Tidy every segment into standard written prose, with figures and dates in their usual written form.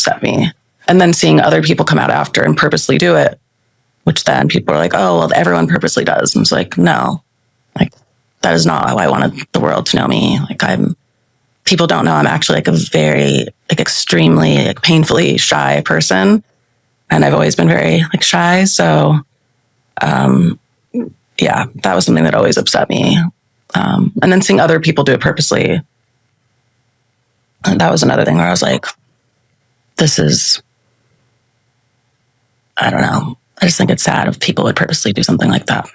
upset me. And then seeing other people come out after and purposely do it, which then people are like, oh, well, everyone purposely does. And it's like, no, like that is not how I wanted the world to know me. Like people don't know I'm actually like a very, like extremely, like painfully shy person. And I've always been very like shy. So, yeah, that was something that always upset me. And then seeing other people do it purposely. And that was another thing where I was like, I don't know. I just think it's sad if people would purposely do something like that.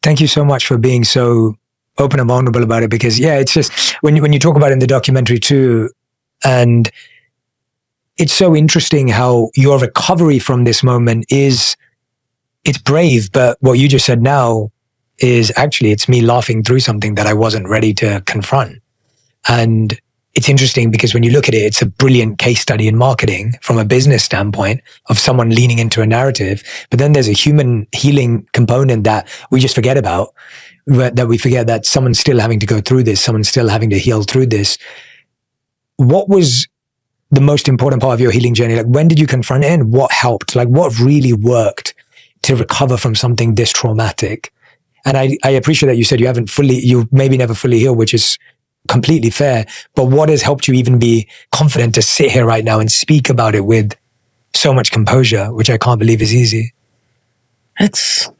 Thank you so much for being so open and vulnerable about it, because yeah, it's just when you talk about it in the documentary too, and it's so interesting how your recovery from this moment it's brave, but what you just said now is actually it's me laughing through something that I wasn't ready to confront. And it's interesting because when you look at it, it's a brilliant case study in marketing from a business standpoint of someone leaning into a narrative. But then there's a human healing component that we just forget about, that we forget that someone's still having to go through this, someone's still having to heal through this. What was the most important part of your healing journey? Like, when did you confront it and what helped? Like, what really worked to recover from something this traumatic? And I appreciate that you said you maybe never fully healed, which is completely fair. But what has helped you even be confident to sit here right now and speak about it with so much composure, which I can't believe is easy? It's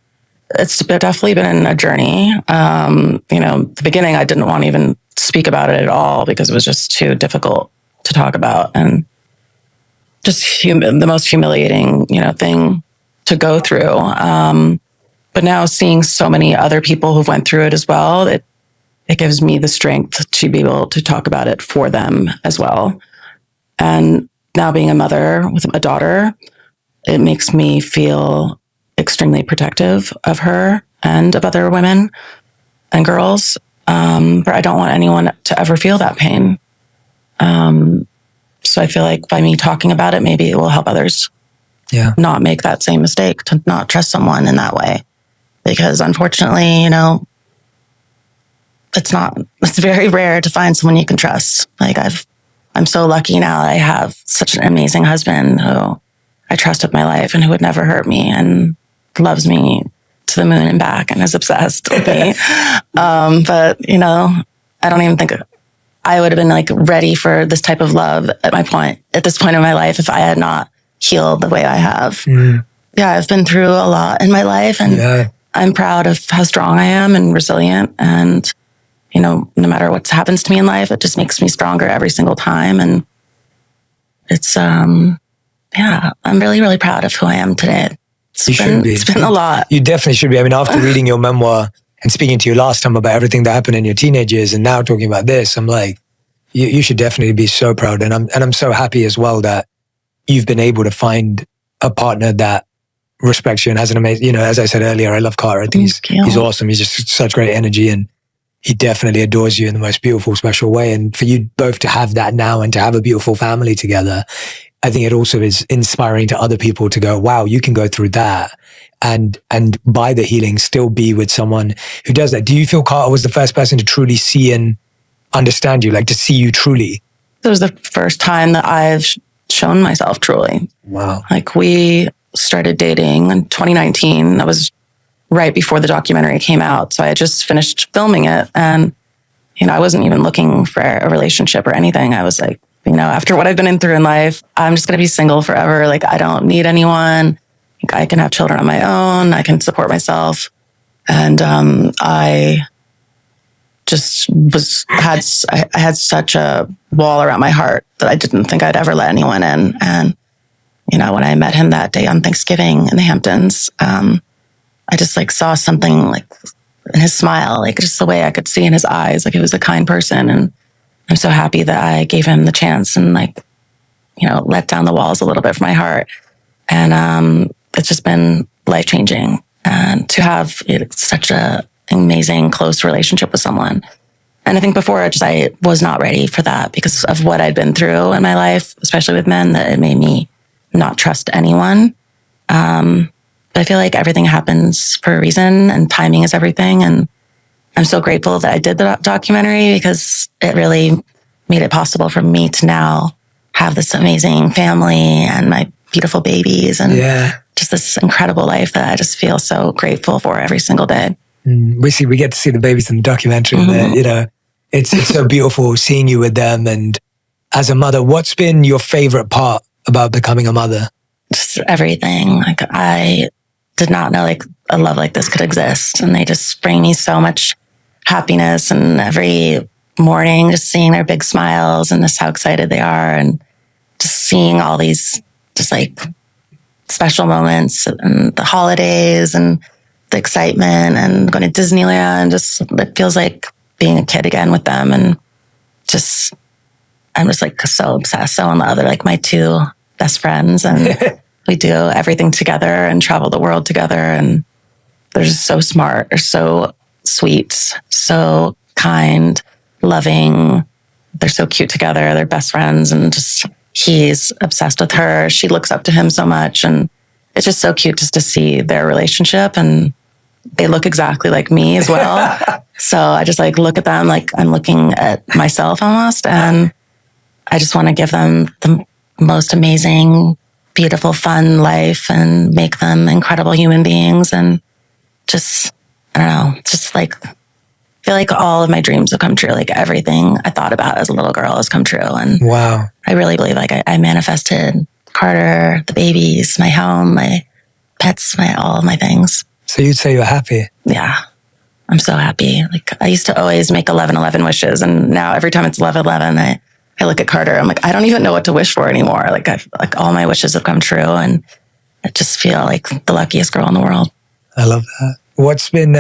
definitely been a journey. The beginning, I didn't want to even speak about it at all because it was just too difficult to talk about, and just the most humiliating, thing to go through. But now seeing so many other people who've went through it as well, it gives me the strength to be able to talk about it for them as well. And now being a mother with a daughter, it makes me feel extremely protective of her and of other women and girls. But I don't want anyone to ever feel that pain. So I feel like by me talking about it, maybe it will help others not make that same mistake, to not trust someone in that way. Because unfortunately, it's very rare to find someone you can trust. Like I'm so lucky now that I have such an amazing husband who I trust with my life and who would never hurt me and loves me to the moon and back and is obsessed with me. But I don't even think I would have been like ready for this type of love at this point in my life if I had not healed the way I have. Yeah, I've been through a lot in my life, and I'm proud of how strong I am and resilient. And no matter what happens to me in life, it just makes me stronger every single time. And it's, I'm really, really proud of who I am today. It's been a lot. You definitely should be. I mean, after reading your memoir and speaking to you last time about everything that happened in your teenage years and now talking about this, I'm like, you should definitely be so proud. And I'm so happy as well that you've been able to find a partner that respects you and has an amazing, as I said earlier, I love Carter. I think he's awesome. He's just such great energy, and he definitely adores you in the most beautiful, special way. And for you both to have that now and to have a beautiful family together, I think it also is inspiring to other people to go, wow, you can go through that and by the healing still be with someone who does that. Do you feel Carter was the first person to truly see and understand you, like to see you truly? It was the first time that I've shown myself truly. Wow. Like, we started dating in 2019. That was right before the documentary came out. So I had just finished filming it, and, I wasn't even looking for a relationship or anything. I was like, after what I've been through in life, I'm just going to be single forever. Like, I don't need anyone. Like, I can have children on my own. I can support myself. And I just I had such a wall around my heart that I didn't think I'd ever let anyone in. And, when I met him that day on Thanksgiving in the Hamptons, I just saw something in his smile, just the way I could see in his eyes, he was a kind person. And I'm so happy that I gave him the chance and let down the walls a little bit for my heart. And it's just been life-changing. And to have such a amazing, close relationship with someone. And I think before I was not ready for that because of what I'd been through in my life, especially with men, that it made me not trust anyone. But I feel like everything happens for a reason, and timing is everything. And I'm so grateful that I did the documentary because it really made it possible for me to now have this amazing family and my beautiful babies and just this incredible life that I just feel so grateful for every single day. We get to see the babies in the documentary. That, it's so beautiful seeing you with them. And as a mother, what's been your favorite part about becoming a mother? Just everything. Like, I did not know like a love like this could exist, and they just bring me so much happiness. And every morning, just seeing their big smiles and just how excited they are, and just seeing all these just like special moments and the holidays and the excitement and going to Disneyland. Just, it feels like being a kid again with them. And just, I'm just like so obsessed, so in love. They're like my two best friends, and we do everything together and travel the world together. And they're just so smart. They're so sweet, so kind, loving. They're so cute together. They're best friends, and just, he's obsessed with her. She looks up to him so much. And it's just so cute just to see their relationship. And they look exactly like me as well. So I just like look at them like I'm looking at myself almost. And I just want to give them the most amazing, beautiful, fun life and make them incredible human beings. And just, I don't know, just like, I feel like all of my dreams have come true. Like everything I thought about as a little girl has come true. And wow, I really believe like I manifested Carter, the babies, my home, my pets, all of my things. So you'd say you're happy? Yeah, I'm so happy. Like, I used to always make 11/11 wishes. And now every time it's 11/11, I look at Carter. I'm like, I don't even know what to wish for anymore. Like, like all my wishes have come true. And I just feel like the luckiest girl in the world. I love that. What's been,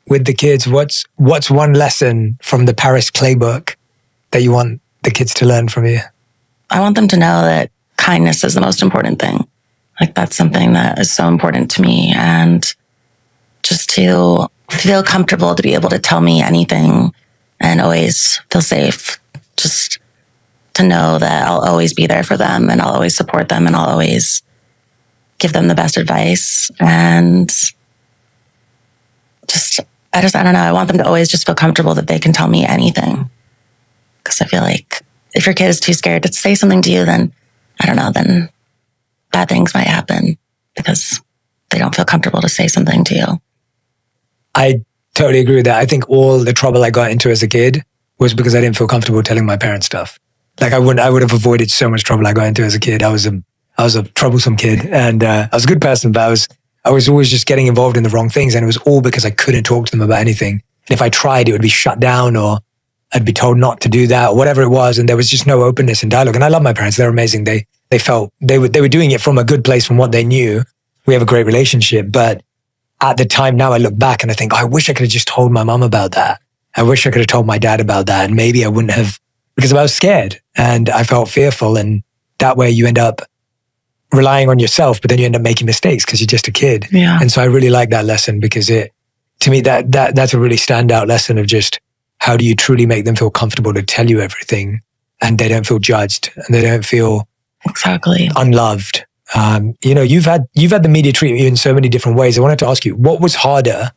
with the kids, what's one lesson from the Paris playbook that you want the kids to learn from you? I want them to know that kindness is the most important thing. Like, that's something that is so important to me. And just to feel comfortable to be able to tell me anything and always feel safe. Just to know that I'll always be there for them, and I'll always support them, and I'll always give them the best advice. And I don't know. I want them to always just feel comfortable that they can tell me anything. Because I feel like if your kid is too scared to say something to you, then I don't know, then bad things might happen because they don't feel comfortable to say something to you. I totally agree with that. I think all the trouble I got into as a kid was because I didn't feel comfortable telling my parents stuff. Like, I would have avoided so much trouble I got into as a kid. I was a troublesome kid, and I was a good person, but I was always just getting involved in the wrong things, and it was all because I couldn't talk to them about anything. And if I tried, it would be shut down, or I'd be told not to do that, or whatever it was. And there was just no openness in dialogue. And I love my parents; they're amazing. They felt they were doing it from a good place, from what they knew. We have a great relationship, but at the time now, I look back and I think, oh, I wish I could have just told my mom about that. I wish I could have told my dad about that, and maybe I wouldn't have, because I was scared and I felt fearful. And that way, you end up relying on yourself, but then you end up making mistakes because you're just a kid. Yeah. And so I really like that lesson, because to me, that's a really standout lesson of just how do you truly make them feel comfortable to tell you everything, and they don't feel judged, and they don't feel exactly unloved. You've had the media treat you in so many different ways. I wanted to ask you, what was harder,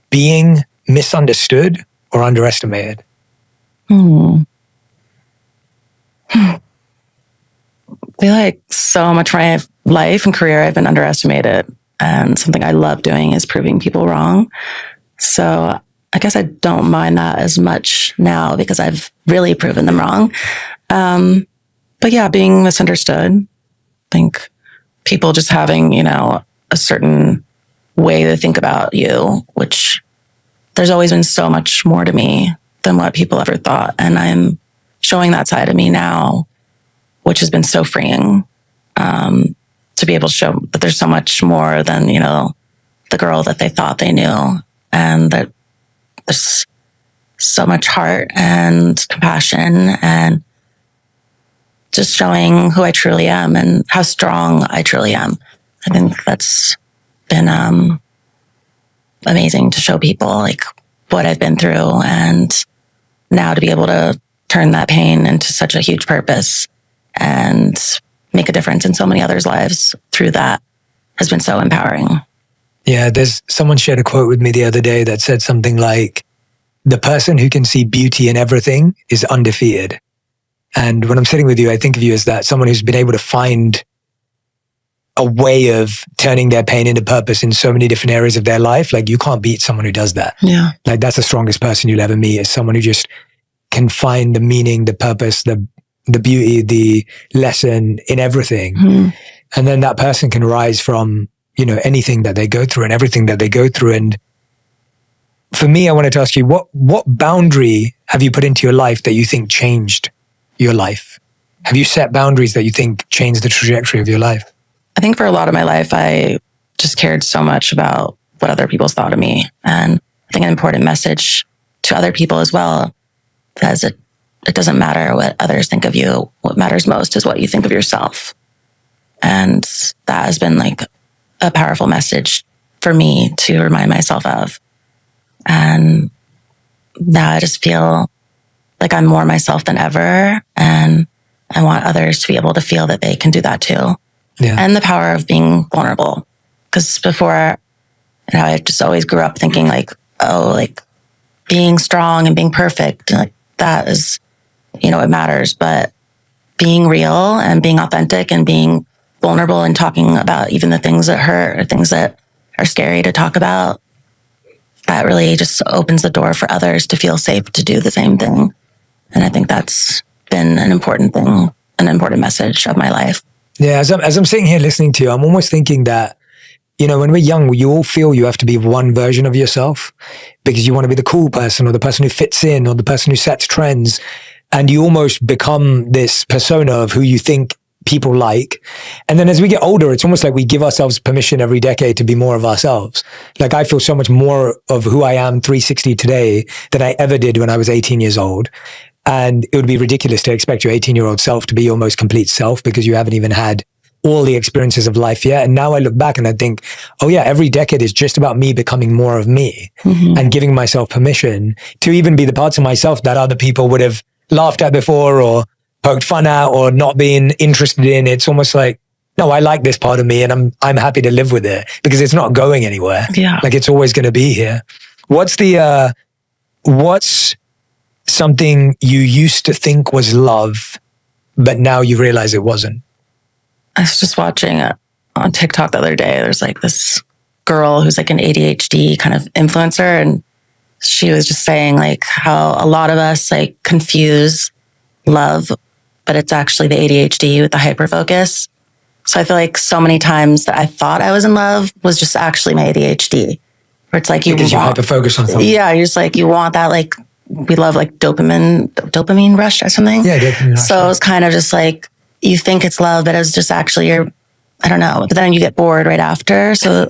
being misunderstood or underestimated? I feel like so much of my life and career I've been underestimated, and something I love doing is proving people wrong. So I guess I don't mind that as much now because I've really proven them wrong. But yeah, being misunderstood, I think people just having, a certain way to think about you, which there's always been so much more to me than what people ever thought. And I'm showing that side of me now, which has been so freeing, to be able to show that there's so much more than, the girl that they thought they knew. And that there's so much heart and compassion, and just showing who I truly am and how strong I truly am. I think that's been amazing to show people like what I've been through, and now to be able to turn that pain into such a huge purpose and make a difference in so many others' lives through that has been so empowering. Yeah, someone shared a quote with me the other day that said something like, the person who can see beauty in everything is undefeated. And when I'm sitting with you, I think of you as that someone who's been able to find a way of turning their pain into purpose in so many different areas of their life. Like, you can't beat someone who does that. Yeah. Like, that's the strongest person you'll ever meet, is someone who just can find the meaning, the purpose, the beauty, the lesson in everything. Mm-hmm. And then that person can rise from, you know, anything that they go through and everything that they go through. And for me, I wanted to ask you, what boundary have you put into your life that you think changed your life? Have you set boundaries that you think changed the trajectory of your life? I think for a lot of my life, I just cared so much about what other people thought of me. And I think an important message to other people as well, as it doesn't matter what others think of you. What matters most is what you think of yourself. And that has been like a powerful message for me to remind myself of. And now I just feel like I'm more myself than ever. And I want others to be able to feel that they can do that too. Yeah. And the power of being vulnerable. Because before, you know, I just always grew up thinking like, oh, like being strong and being perfect, like that is, you know, it matters. But being real and being authentic and being vulnerable and talking about even the things that hurt or things that are scary to talk about, that really just opens the door for others to feel safe to do the same thing. And I think that's been an important thing, an important message of my life. Yeah, as I'm sitting here listening to you, I'm almost thinking that, you know, when we're young, you all feel you have to be one version of yourself because you want to be the cool person or the person who fits in or the person who sets trends. And you almost become this persona of who you think people like. And then as we get older, it's almost like we give ourselves permission every decade to be more of ourselves. Like, I feel so much more of who I am 360 today than I ever did when I was 18 years old. And it would be ridiculous to expect your 18-year-old self to be your most complete self because you haven't even had all the experiences of life yet. And now I look back and I think, oh yeah, every decade is just about me becoming more of me and giving myself permission to even be the parts of myself that other people would have laughed at before or poked fun at or not been interested in. It's almost like, no, I like this part of me and I'm happy to live with it because it's not going anywhere. Yeah. Like, it's always going to be here. What's something you used to think was love, but now you realize it wasn't? I was just watching on TikTok the other day. There's like this girl who's like an ADHD kind of influencer. And she was just saying like how a lot of us like confuse love, but it's actually the ADHD with the hyperfocus. So I feel like so many times that I thought I was in love was just actually my ADHD. Where it's like you hyperfocus on something. Yeah, you're just like, you want that, like, we love like dopamine rush or something. Yeah, dopamine rush. So it's kind of just like, you think it's love, but it's just actually your, I don't know. But then you get bored right after. So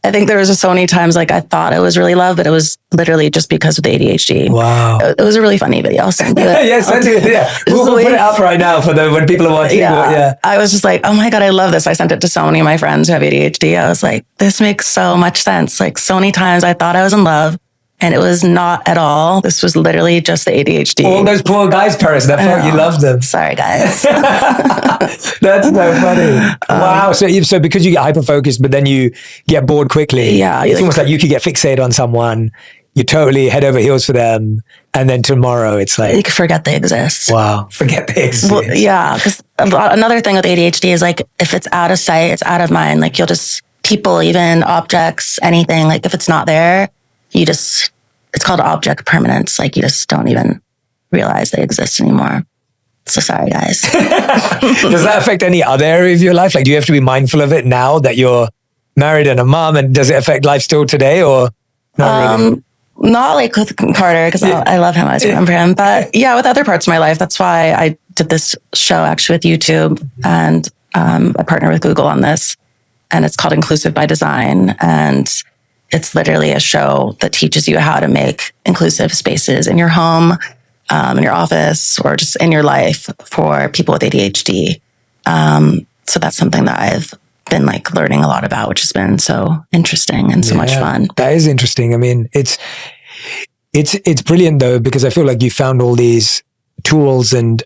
I think there was just so many times like I thought it was really love, but it was literally just because of the ADHD. Wow. It was a really funny video. I'll send you it. Yeah, send it. Yeah. We'll put it up right now for when people are watching. Yeah. I was just like, oh my God, I love this. I sent it to so many of my friends who have ADHD. I was like, this makes so much sense. Like, so many times I thought I was in love. And it was not at all. This was literally just the ADHD. All those poor guys, Paris, that thought you loved them. Sorry, guys. That's so funny. Wow. So because you get hyper-focused, but then you get bored quickly. Yeah. It's almost like you could get fixated on someone. You totally head over heels for them. And then tomorrow it's like, you can forget they exist. Wow. Forget they exist. Well, yeah. Because another thing with ADHD is like, if it's out of sight, it's out of mind. Like, you'll just, people, even objects, anything, like if it's not there, it's called object permanence. Like, you just don't even realize they exist anymore. So sorry, guys. Does that affect any other area of your life? Like, do you have to be mindful of it now that you're married and a mom? And does it affect life still today or not really? Not like with Carter, because I love him. I always remember him. But yeah, with other parts of my life, that's why I did this show actually with YouTube. And I partner with Google on this. And it's called Inclusive by Design. And it's literally a show that teaches you how to make inclusive spaces in your home, in your office, or just in your life for people with ADHD. So that's something that I've been like learning a lot about, which has been so interesting and so much fun. That is interesting. I mean, it's brilliant though, because I feel like you found all these tools and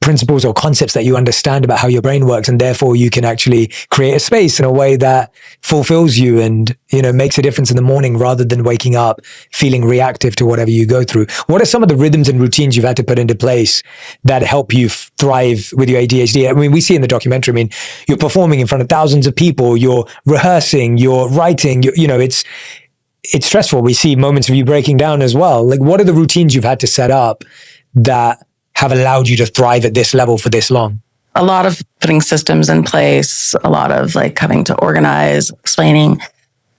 principles or concepts that you understand about how your brain works, and therefore you can actually create a space in a way that fulfills you and, you know, makes a difference in the morning rather than waking up feeling reactive to whatever you go through. What are some of the rhythms and routines you've had to put into place that help you thrive with your ADHD? I mean, we see in the documentary, I mean, you're performing in front of thousands of people, you're rehearsing, you're writing, you know, it's stressful. We see moments of you breaking down as well. Like, what are the routines you've had to set up that have allowed you to thrive at this level for this long? A lot of putting systems in place, a lot of like having to organize, explaining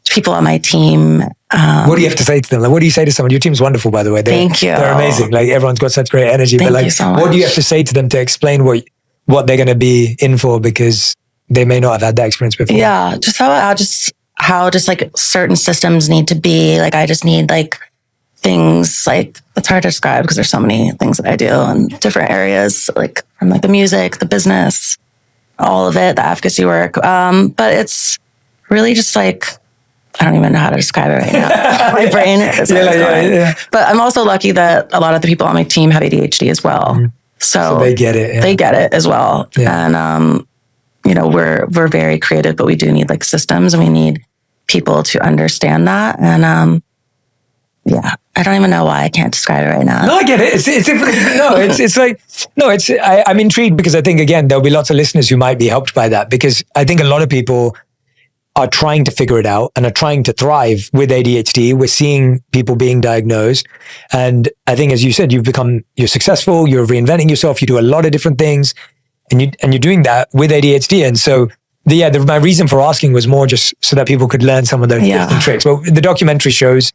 to people on my team. What do you have to say to them? Like, what do you say to someone? Your team's wonderful, by the way. Thank you. They're amazing. Like, everyone's got such great energy. Thank but like, you so much. what do you have to say to them to explain what they're going to be in for, because they may not have had that experience before? Yeah, just how like certain systems need to be. Like, I just need like things, like, it's hard to describe because there's so many things that I do in different areas, like from like the music, the business, all of it, the advocacy work. But it's really just like, I don't even know how to describe it right now. My brain is yeah. But I'm also lucky that a lot of the people on my team have ADHD as well. Mm-hmm. So they get it. Yeah. They get it as well. Yeah. And, you know, we're very creative, but we do need like systems, and we need people to understand that. And, yeah, I don't even know why I can't describe it right now. No, I get it. I'm intrigued because I think, again, there'll be lots of listeners who might be helped by that, because I think a lot of people are trying to figure it out and are trying to thrive with ADHD. We're seeing people being diagnosed. And I think, as you said, you're successful, you're reinventing yourself, you do a lot of different things, and you're doing that with ADHD. And so my reason for asking was more just so that people could learn some of those different tricks. Well, the documentary shows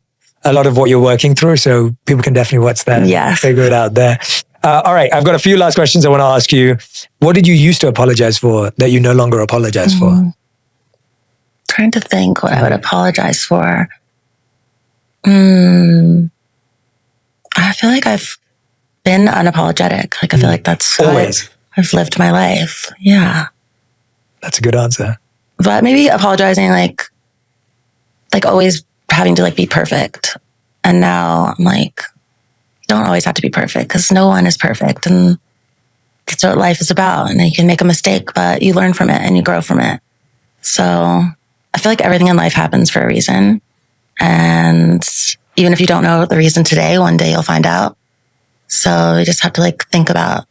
a lot of what you're working through, so people can definitely watch that and figure it out there. All right, I've got a few last questions I want to ask you. What did you used to apologize for that you no longer apologize for? Trying to think what I would apologize for. I feel like I've been unapologetic. Like, I feel like that's always. I've lived my life. Yeah. That's a good answer. But maybe apologizing, like always having to like be perfect. And now I'm like, you don't always have to be perfect, because no one is perfect. And that's what life is about. And you can make a mistake, but you learn from it and you grow from it. So I feel like everything in life happens for a reason. And even if you don't know the reason today, one day you'll find out. So you just have to like think about,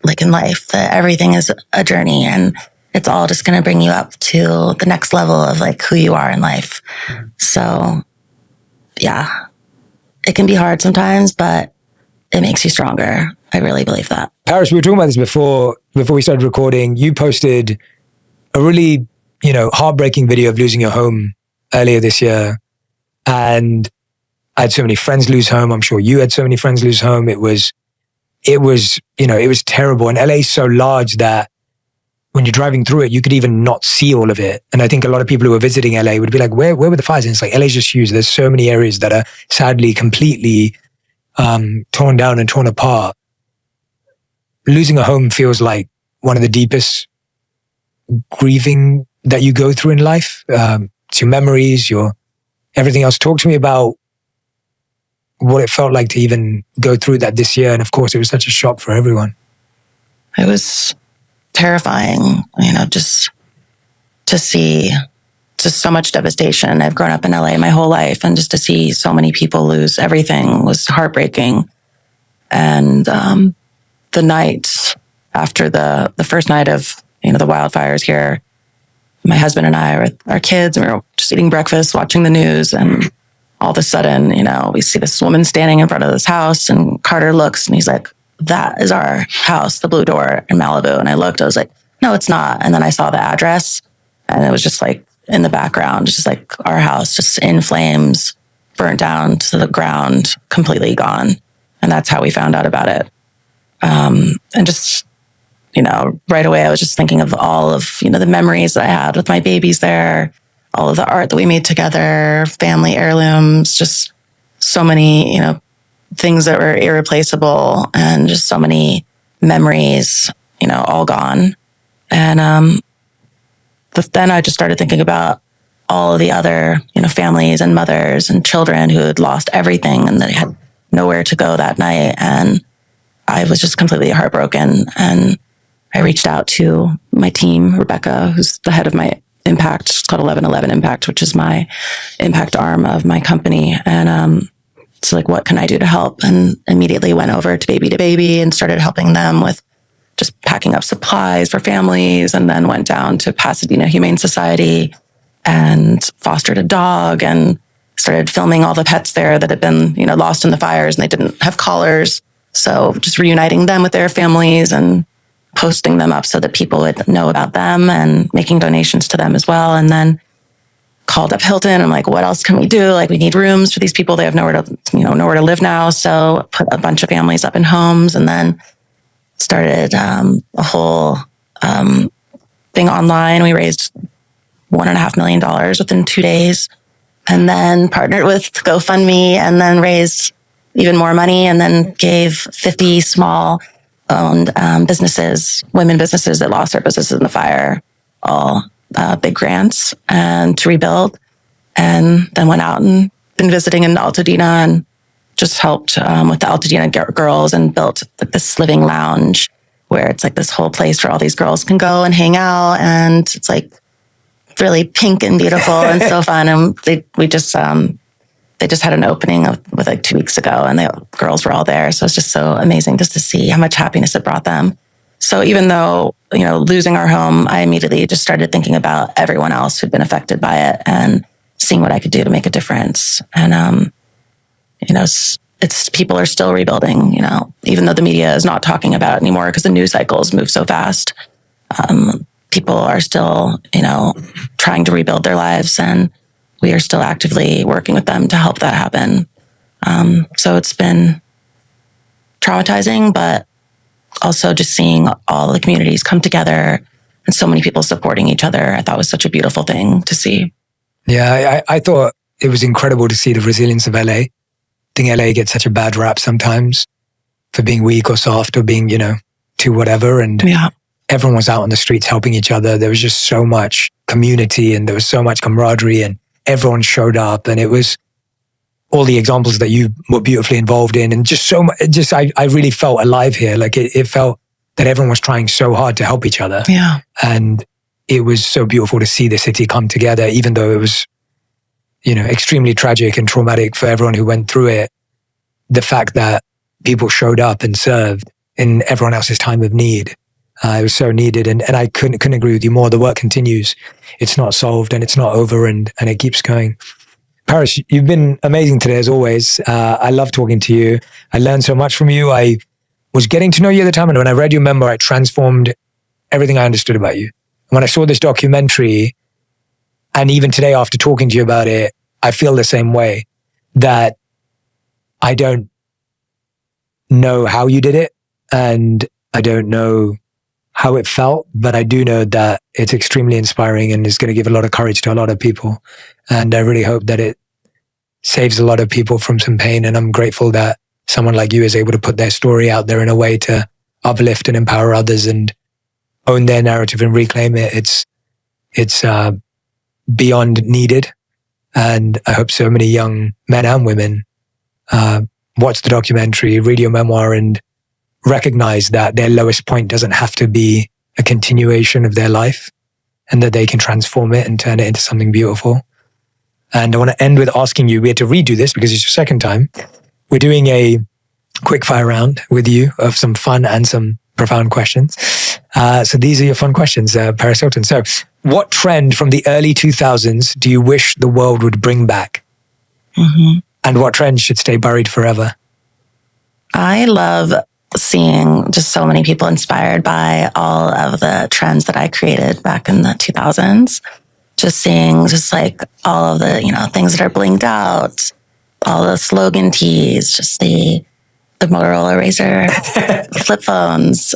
like in life, that everything is a journey, and it's all just going to bring you up to the next level of like who you are in life. So yeah, it can be hard sometimes, but it makes you stronger. I really believe that. Paris, we were talking about this before we started recording. You posted a really, heartbreaking video of losing your home earlier this year. And I had so many friends lose home. I'm sure you had so many friends lose home. It was terrible. And LA is so large that when you're driving through it, you could even not see all of it. And I think a lot of people who are visiting LA would be like, where were the fires? And it's like, LA's just huge. There's so many areas that are sadly completely torn down and torn apart. Losing a home feels like one of the deepest grieving that you go through in life. It's your memories, your everything else. Talk to me about what it felt like to even go through that this year. And of course, it was such a shock for everyone. It was terrifying, just to see just so much devastation. I've grown up in LA my whole life, and just to see so many people lose everything was heartbreaking. And the night after the first night of the wildfires here, my husband and I were with our kids, and we were just eating breakfast, watching the news, and all of a sudden, we see this woman standing in front of this house, and Carter looks and he's like, "That is our house, the Blue Door in Malibu." And I looked, I was like, "No, it's not." And then I saw the address, and it was just like in the background, just like our house, just in flames, burnt down to the ground, completely gone. And that's how we found out about it. And just, right away, I was just thinking of all of, the memories that I had with my babies there, all of the art that we made together, family heirlooms, just so many, things that were irreplaceable, and just so many memories, all gone. And then I just started thinking about all of the other, families and mothers and children who had lost everything and they had nowhere to go that night. And I was just completely heartbroken. And I reached out to my team, Rebecca, who's the head of my Impact. It's called 1111 Impact, which is my impact arm of my company. And it's like, what can I do to help? And immediately went over to Baby and started helping them with just packing up supplies for families, and then went down to Pasadena Humane Society and fostered a dog and started filming all the pets there that had been, lost in the fires and they didn't have collars. So just reuniting them with their families and posting them up so that people would know about them and making donations to them as well. And then called up Hilton. I'm like, what else can we do? Like, we need rooms for these people. They have nowhere to live now. So put a bunch of families up in homes, and then started a whole thing online. We raised $1.5 million within 2 days, and then partnered with GoFundMe, and then raised even more money, and then gave 50 small owned businesses, women businesses that lost their businesses in the fire, all big grants and to rebuild. And then went out and been visiting in Altadena and just helped with the Altadena girls, and built this living lounge where it's like this whole place where all these girls can go and hang out. And it's like really pink and beautiful and so fun. And they just had an opening with like 2 weeks ago, and the girls were all there. So it's just so amazing just to see how much happiness it brought them. So even though, losing our home, I immediately just started thinking about everyone else who'd been affected by it and seeing what I could do to make a difference. And, it's people are still rebuilding, even though the media is not talking about it anymore because the news cycles move so fast. People are still, trying to rebuild their lives, and we are still actively working with them to help that happen. So it's been traumatizing, but also just seeing all the communities come together and so many people supporting each other, I thought was such a beautiful thing to see. Yeah, I thought it was incredible to see the resilience of LA. I think LA gets such a bad rap sometimes for being weak or soft or being, too whatever. And everyone was out on the streets helping each other. There was just so much community, and there was so much camaraderie, and everyone showed up. And it was all the examples that you were beautifully involved in, and just so much, I really felt alive here. Like it felt that everyone was trying so hard to help each other. Yeah. And it was so beautiful to see the city come together, even though it was, extremely tragic and traumatic for everyone who went through it. The fact that people showed up and served in everyone else's time of need, it was so needed. And I couldn't agree with you more. The work continues. It's not solved, and it's not over, and it keeps going. Paris, you've been amazing today, as always. I love talking to you. I learned so much from you. I was getting to know you at the time, and when I read your memoir, it transformed everything I understood about you. And when I saw this documentary, and even today after talking to you about it, I feel the same way, that I don't know how you did it, and I don't know how it felt, but I do know that it's extremely inspiring and is going to give a lot of courage to a lot of people. And I really hope that it saves a lot of people from some pain. And I'm grateful that someone like you is able to put their story out there in a way to uplift and empower others and own their narrative and reclaim it. It's beyond needed. And I hope so many young men and women watch the documentary, read your memoir, and recognize that their lowest point doesn't have to be a continuation of their life, and that they can transform it and turn it into something beautiful. And I want to end with asking you, we had to redo this because it's your second time. We're doing a quick fire round with you of some fun and some profound questions. So these are your fun questions, Paris Hilton. So what trend from the early 2000s do you wish the world would bring back? Mm-hmm. And what trend should stay buried forever? I love seeing just so many people inspired by all of the trends that I created back in the 2000s. Just seeing just like all of the, things that are blinged out, all the slogan tees, just the Motorola Razr, the flip phones,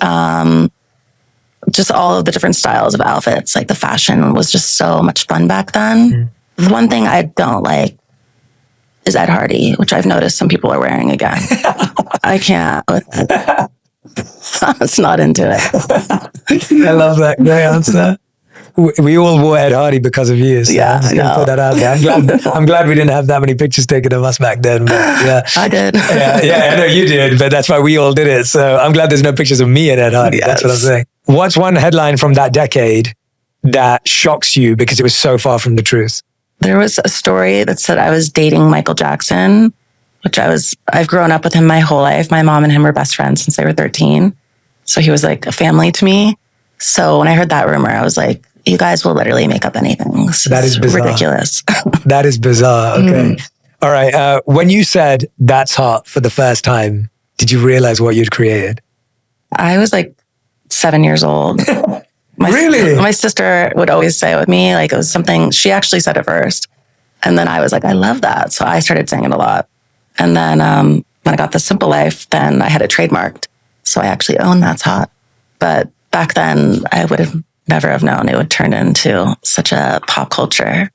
just all of the different styles of outfits. Like the fashion was just so much fun back then. The one thing I don't like is Ed Hardy, which I've noticed some people are wearing again. I can't. I was not into it. I love that. Great answer. We all wore Ed Hardy because of you. So Yeah, I'm just I gonna know. put that out there. I'm glad we didn't have that many pictures taken of us back then. But yeah, I did. yeah, I know you did, but that's why we all did it. So I'm glad there's no pictures of me and Ed Hardy. Yes. That's what I'm saying. What's one headline from that decade that shocks you because it was so far from the truth? There was a story that said I was dating Michael Jackson, which I've grown up with him my whole life. My mom and him were best friends since they were 13. So he was like a family to me. So when I heard that rumor, I was like, you guys will literally make up anything. That is bizarre. Ridiculous. That is bizarre. Okay. All right. When you said that's hot for the first time, did you realize what you'd created? I was like 7 years old. Really? My sister would always say it with me, like it was something, she actually said it first. And then I was like, I love that. So I started saying it a lot. And then when I got the Simple Life, then I had it trademarked. So I actually own That's Hot. But back then, I would have never have known it would turn into such a pop culture.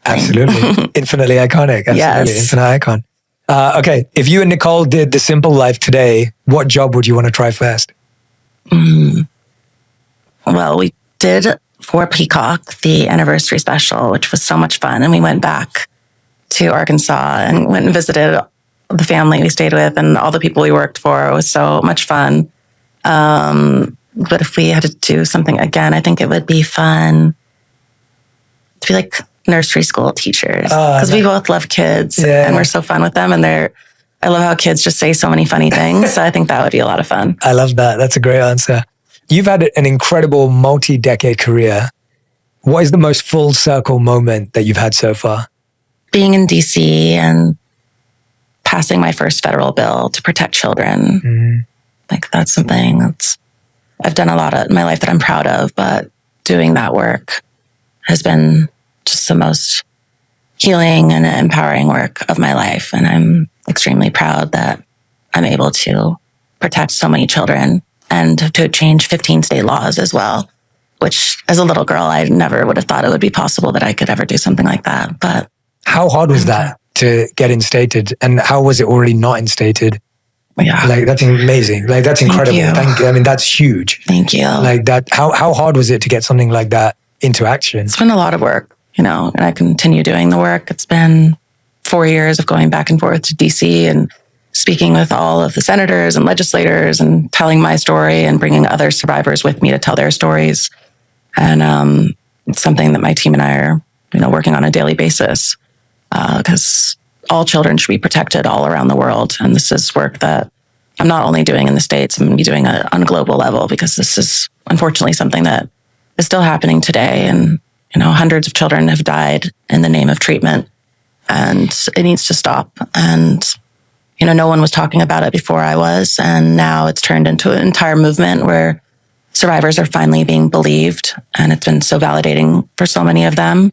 Absolutely. Infinitely iconic. Absolutely. Yes. Infinite icon. Okay. If you and Nicole did the Simple Life today, what job would you want to try first? Well, we did for Peacock, the anniversary special, which was so much fun. And we went back to Arkansas and went and visited the family we stayed with and all the people we worked for. It was so much fun. But if we had to do something again, I think it would be fun to be like nursery school teachers because we both love kids and we're so fun with them. And I love how kids just say so many funny things. So I think that would be a lot of fun. I love that. That's a great answer. You've had an incredible multi-decade career. What is the most full circle moment that you've had so far? Being in DC and passing my first federal bill to protect children. Like that's something I've done a lot in my life that I'm proud of, but doing that work has been just the most healing and empowering work of my life. And I'm extremely proud that I'm able to protect so many children and to change 15 state laws as well, which as a little girl, I never would have thought it would be possible that I could ever do something like that. But how hard was that to get instated? And how was it already not instated? Yeah. Like, that's amazing. Like, that's incredible. Thank you. I mean, that's huge. Thank you. Like that, how hard was it to get something like that into action? It's been a lot of work, and I continue doing the work. It's been 4 years of going back and forth to DC and speaking with all of the senators and legislators and telling my story and bringing other survivors with me to tell their stories. And it's something that my team and I are, working on a daily basis because all children should be protected all around the world. And this is work that I'm not only doing in the States, I'm going to be doing it on a global level because this is unfortunately something that is still happening today. And, hundreds of children have died in the name of treatment and it needs to stop. And, no one was talking about it before I was. And now it's turned into an entire movement where survivors are finally being believed. And it's been so validating for so many of them.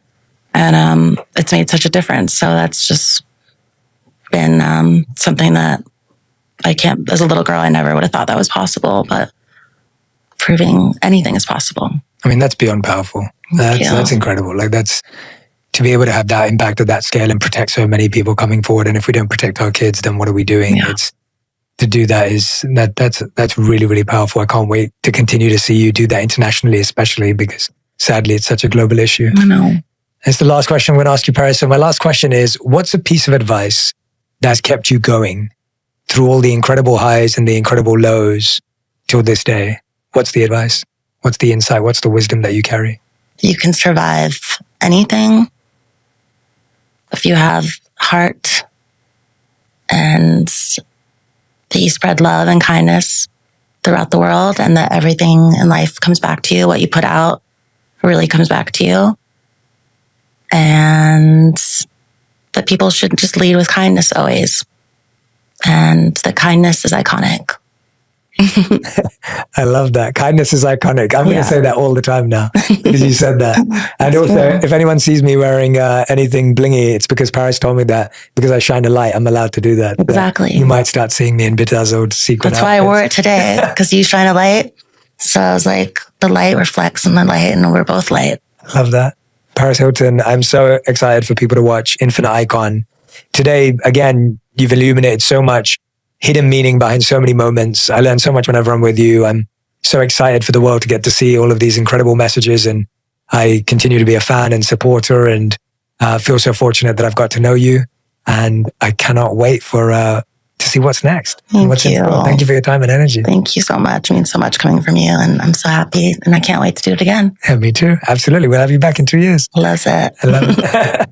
And it's made such a difference. So that's just been something that as a little girl, I never would have thought that was possible, but proving anything is possible. I mean, that's beyond powerful. That's incredible. Like to be able to have that impact at that scale and protect so many people coming forward. And if we don't protect our kids, then what are we doing? Yeah. To do that that's really, really powerful. I can't wait to continue to see you do that internationally, especially because sadly it's such a global issue. I know. It's the last question I'm going to ask you, Paris. So my last question is, what's a piece of advice that's kept you going through all the incredible highs and the incredible lows till this day? What's the advice? What's the insight? What's the wisdom that you carry? You can survive anything if you have heart and that you spread love and kindness throughout the world and that everything in life comes back to you. What you put out really comes back to you. And that people should just lead with kindness always. And that kindness is iconic. I love that. Kindness is iconic. I'm going to say that all the time now because you said that. And also, if anyone sees me wearing anything blingy, it's because Paris told me that because I shine a light, I'm allowed to do that. Exactly. You might start seeing me in bedazzled sequin That's why I wore it today, because you shine a light. So I was like, the light reflects in the light and we're both light. I love that. Paris Hilton, I'm so excited for people to watch Infinite Icon. Today, again, you've illuminated so much hidden meaning behind so many moments. I learn so much whenever I'm with you. I'm so excited for the world to get to see all of these incredible messages and I continue to be a fan and supporter, and feel so fortunate that I've got to know you. And I cannot wait for to see what's next. Thank you. Thank you for your time and energy. Thank you so much. It means so much coming from you, and I'm so happy, and I can't wait to do it again. Yeah, me too. Absolutely. We'll have you back in 2 years. Loves it. I love it.